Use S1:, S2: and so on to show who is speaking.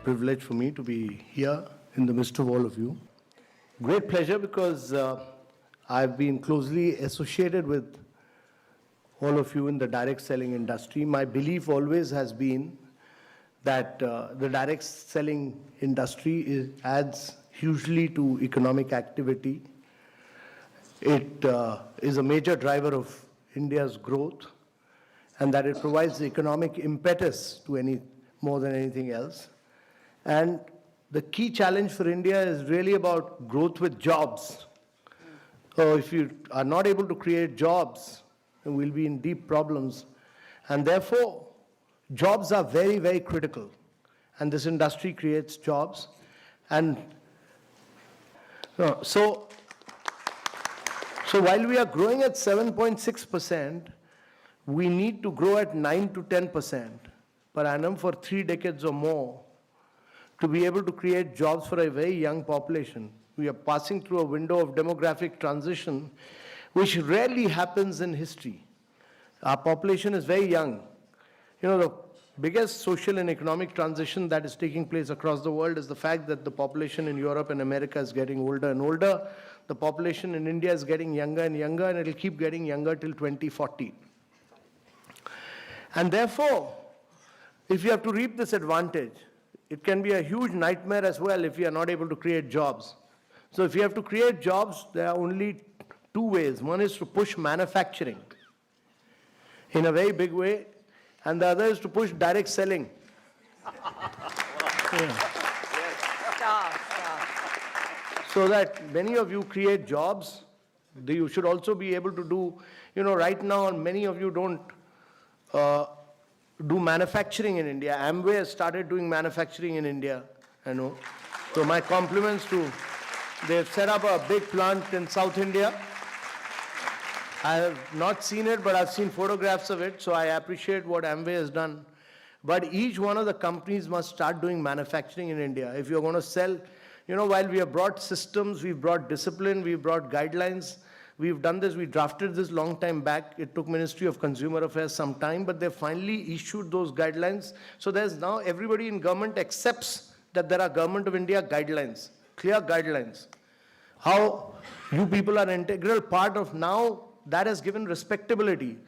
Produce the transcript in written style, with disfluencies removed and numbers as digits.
S1: privilege for me to be here in the midst of all of you. Great pleasure because I've been closely associated with all of you in the direct selling industry. My belief always has been that the direct selling industry adds hugely to economic activity. It is a major driver of India's growth, and that it provides the economic impetus to more than anything else. And the key challenge for India is really about growth with jobs. So if you are not able to create jobs, then we'll be in deep problems. And therefore, jobs are very, very critical. And this industry creates jobs. And so while we are growing at 7.6%, we need to grow at 9 to 10% per annum for 3 decades or more to be able to create jobs for a very young population. We are passing through a window of demographic transition, which rarely happens in history. Our population is very young. You know, the biggest social and economic transition that is taking place across the world is the fact that the population in Europe and America is getting older and older. The population in India is getting younger and younger, and it will keep getting younger till 2040. And therefore, if you have to reap this advantage, it can be a huge nightmare as well if you are not able to create jobs. So if you have to create jobs, there are only two ways. One is to push manufacturing in a very big way, and the other is to push direct selling. So that many of you create jobs, you should also be able to do, right now many of you don't do manufacturing in India. Amway has started doing manufacturing in India, I know. So my compliments they've set up a big plant in South India. I have not seen it, but I've seen photographs of it, so I appreciate what Amway has done. But each one of the companies must start doing manufacturing in India. If you're going to sell, while we have brought systems, we've brought discipline, we've brought guidelines, we've done this, we drafted this long time back. It took Ministry of Consumer Affairs some time, but they finally issued those guidelines. So there's now everybody in government accepts that there are Government of India guidelines, clear guidelines. How you people are an integral part of now, that has given respectability.